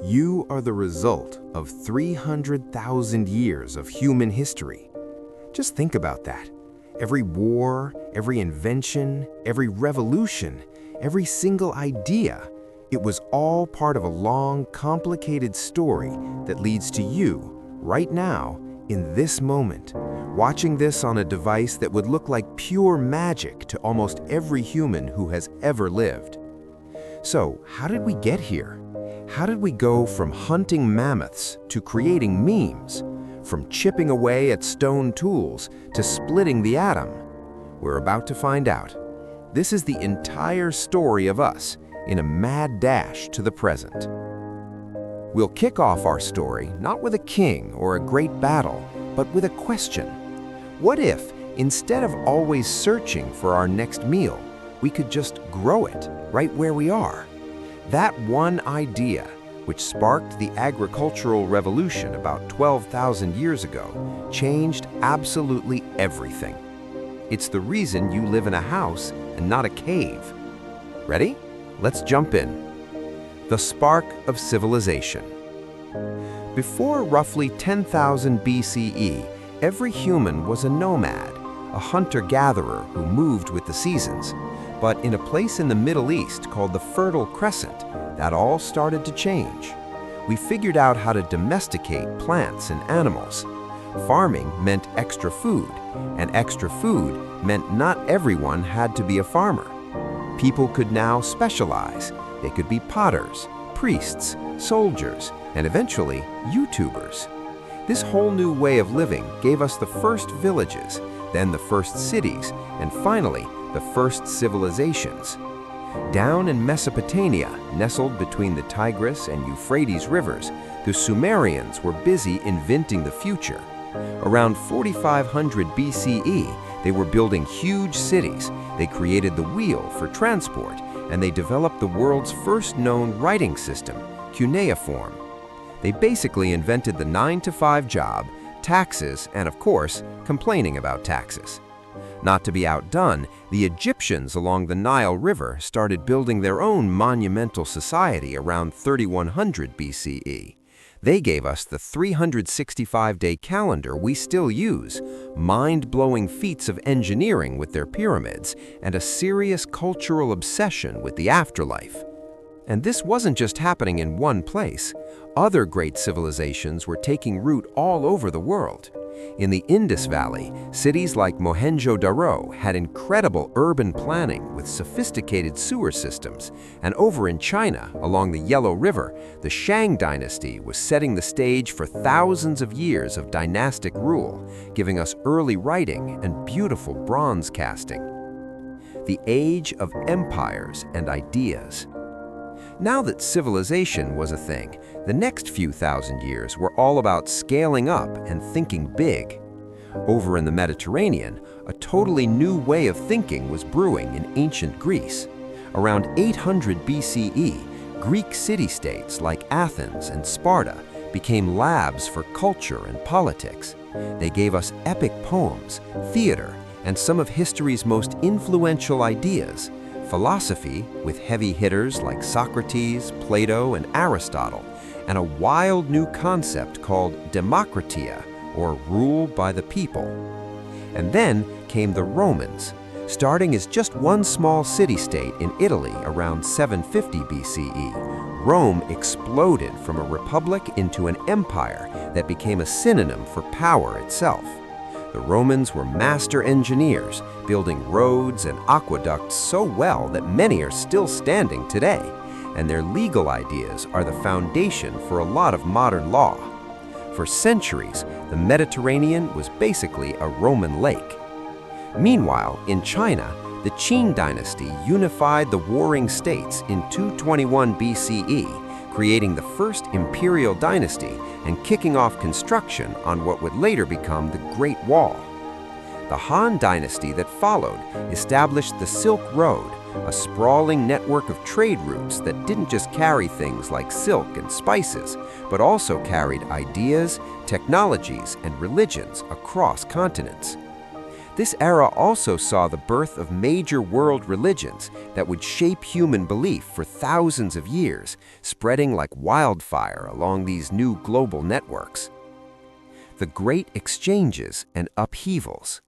You are the result of 300,000 years of human history. Just think about that. Every war, every invention, every revolution, every single idea, it was all part of a long, complicated story that leads to you, right now, in this moment, watching this on a device that would look like pure magic to almost every human who has ever lived. So, how did we get here? How did we go from hunting mammoths to creating memes? From chipping away at stone tools to splitting the atom? We're about to find out. This is the entire story of us in a mad dash to the present. We'll kick off our story not with a king or a great battle, but with a question. What if, instead of always searching for our next meal, we could just grow it right where we are? That one idea, which sparked the agricultural revolution about 12,000 years ago, changed absolutely everything. It's the reason you live in a house and not a cave. Ready? Let's jump in. The spark of civilization. Before roughly 10,000 BCE, every human was a nomad, a hunter-gatherer who moved with the seasons. But in a place in the Middle East called the Fertile Crescent, that all started to change. We figured out how to domesticate plants and animals. Farming meant extra food, and extra food meant not everyone had to be a farmer. People could now specialize. They could be potters, priests, soldiers, and eventually YouTubers. This whole new way of living gave us the first villages, then the first cities, and finally, the first civilizations. Down in Mesopotamia, nestled between the Tigris and Euphrates rivers, the Sumerians were busy inventing the future. Around 4500 BCE, they were building huge cities. They created the wheel for transport, and they developed the world's first known writing system, cuneiform. They basically invented the 9-to-5 job, taxes, and of course, complaining about taxes. Not to be outdone, the Egyptians along the Nile River started building their own monumental society around 3100 BCE. They gave us the 365-day calendar we still use, mind-blowing feats of engineering with their pyramids, and a serious cultural obsession with the afterlife. And this wasn't just happening in one place. Other great civilizations were taking root all over the world. In the Indus Valley, cities like Mohenjo-Daro had incredible urban planning with sophisticated sewer systems. And over in China, along the Yellow River, the Shang dynasty was setting the stage for thousands of years of dynastic rule, giving us early writing and beautiful bronze casting. The age of empires and ideas. Now that civilization was a thing, the next few thousand years were all about scaling up and thinking big. Over in the Mediterranean, a totally new way of thinking was brewing in ancient Greece. Around 800 BCE, Greek city-states like Athens and Sparta became labs for culture and politics. They gave us epic poems, theater, and some of history's most influential ideas. Philosophy, with heavy hitters like Socrates, Plato, and Aristotle, and a wild new concept called democratia, or rule by the people. And then came the Romans, starting as just one small city-state in Italy around 750 BCE. Rome exploded from a republic into an empire that became a synonym for power itself. The Romans were master engineers, building roads and aqueducts so well that many are still standing today, and their legal ideas are the foundation for a lot of modern law. For centuries, the Mediterranean was basically a Roman lake. Meanwhile, in China, the Qin dynasty unified the warring states in 221 BCE, creating the first imperial dynasty and kicking off construction on what would later become the Great Wall. The Han dynasty that followed established the Silk Road, a sprawling network of trade routes that didn't just carry things like silk and spices, but also carried ideas, technologies, and religions across continents. This era also saw the birth of major world religions that would shape human belief for thousands of years, spreading like wildfire along these new global networks. The great exchanges and upheavals.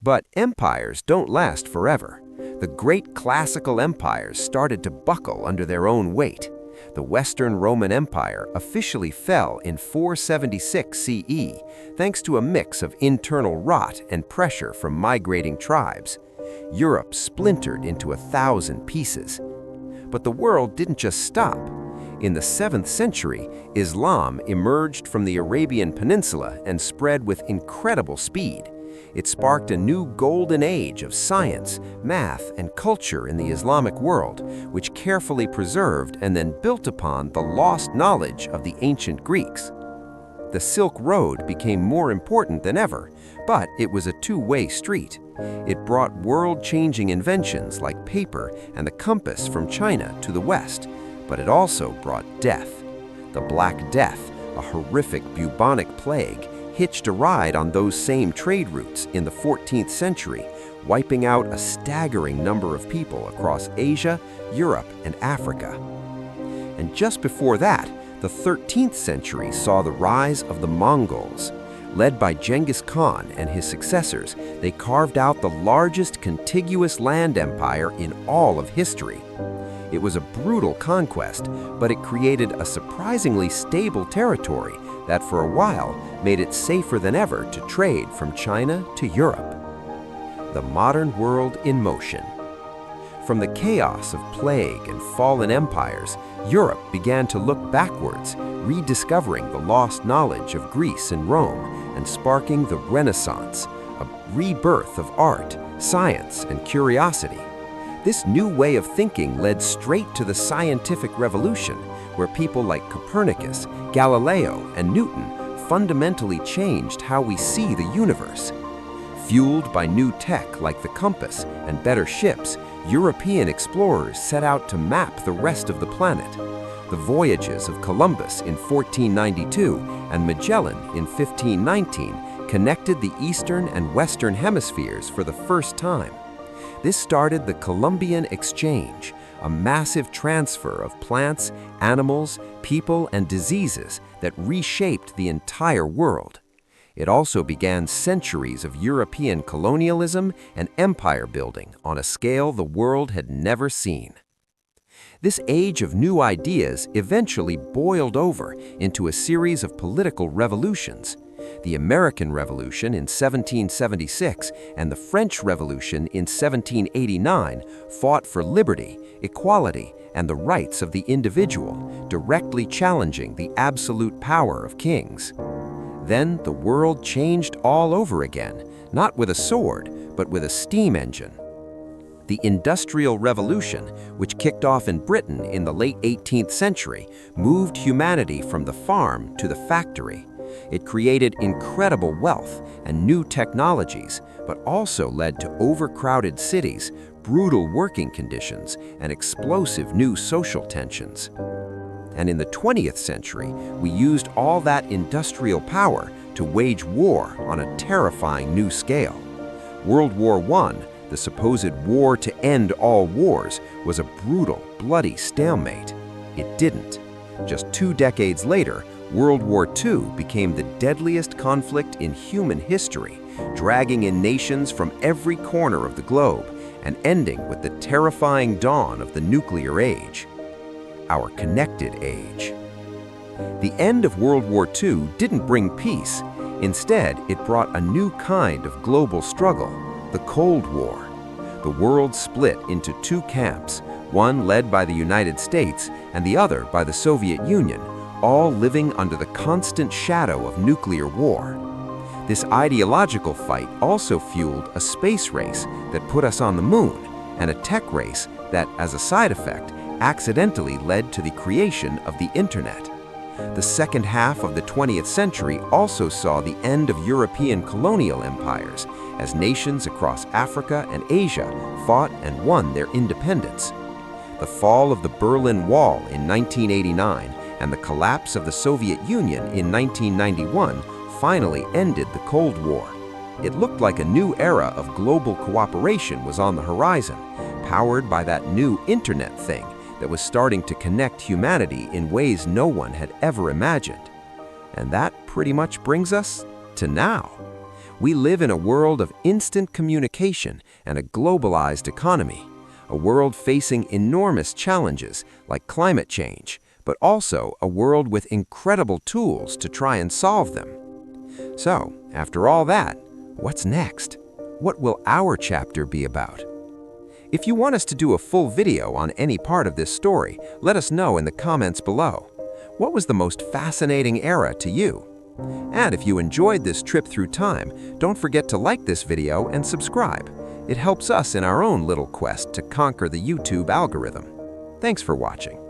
But empires don't last forever. The great classical empires started to buckle under their own weight. The Western Roman Empire officially fell in 476 CE, thanks to a mix of internal rot and pressure from migrating tribes. Europe splintered into 1,000 pieces. But the world didn't just stop. In the 7th century, Islam emerged from the Arabian Peninsula and spread with incredible speed. It sparked a new golden age of science, math, and culture in the Islamic world, which carefully preserved and then built upon the lost knowledge of the ancient Greeks. The Silk Road became more important than ever, but it was a two-way street. It brought world-changing inventions like paper and the compass from China to the West, but it also brought death. The Black Death, a horrific bubonic plague, hitched a ride on those same trade routes in the 14th century, wiping out a staggering number of people across Asia, Europe, and Africa. And just before that, the 13th century saw the rise of the Mongols. Led by Genghis Khan and his successors, they carved out the largest contiguous land empire in all of history. It was a brutal conquest, but it created a surprisingly stable territory that for a while made it safer than ever to trade from China to Europe. The modern world in motion. From the chaos of plague and fallen empires, Europe began to look backwards, rediscovering the lost knowledge of Greece and Rome and sparking the Renaissance, a rebirth of art, science, and curiosity. This new way of thinking led straight to the scientific revolution, where people like Copernicus, Galileo, and Newton fundamentally changed how we see the universe. Fueled by new tech like the compass and better ships, European explorers set out to map the rest of the planet. The voyages of Columbus in 1492 and Magellan in 1519 connected the eastern and western hemispheres for the first time. This started the Columbian Exchange, a massive transfer of plants, animals, people, and diseases that reshaped the entire world. It also began centuries of European colonialism and empire building on a scale the world had never seen. This age of new ideas eventually boiled over into a series of political revolutions. The American Revolution in 1776 and the French Revolution in 1789 fought for liberty, equality, and the rights of the individual, directly challenging the absolute power of kings. Then the world changed all over again, not with a sword, but with a steam engine. The Industrial Revolution, which kicked off in Britain in the late 18th century, moved humanity from the farm to the factory. It created incredible wealth and new technologies, but also led to overcrowded cities, brutal working conditions, and explosive new social tensions. And in the 20th century, we used all that industrial power to wage war on a terrifying new scale. World War I, the supposed war to end all wars, was a brutal, bloody stalemate. It didn't. Just 2 decades later, World War II became the deadliest conflict in human history, dragging in nations from every corner of the globe and ending with the terrifying dawn of the nuclear age. Our connected age. The end of World War II didn't bring peace. Instead, it brought a new kind of global struggle, the Cold War. The world split into 2 camps, one led by the United States and the other by the Soviet Union, all living under the constant shadow of nuclear war. This ideological fight also fueled a space race that put us on the moon, and a tech race that, as a side effect, accidentally led to the creation of the Internet. The second half of the 20th century also saw the end of European colonial empires, as nations across Africa and Asia fought and won their independence. The fall of the Berlin Wall in 1989 and the collapse of the Soviet Union in 1991 finally ended the Cold War. It looked like a new era of global cooperation was on the horizon, powered by that new internet thing that was starting to connect humanity in ways no one had ever imagined. And that pretty much brings us to now. We live in a world of instant communication and a globalized economy, a world facing enormous challenges like climate change, but also a world with incredible tools to try and solve them. So, after all that, what's next? What will our chapter be about? If you want us to do a full video on any part of this story, let us know in the comments below. What was the most fascinating era to you? And if you enjoyed this trip through time, don't forget to like this video and subscribe. It helps us in our own little quest to conquer the YouTube algorithm. Thanks for watching.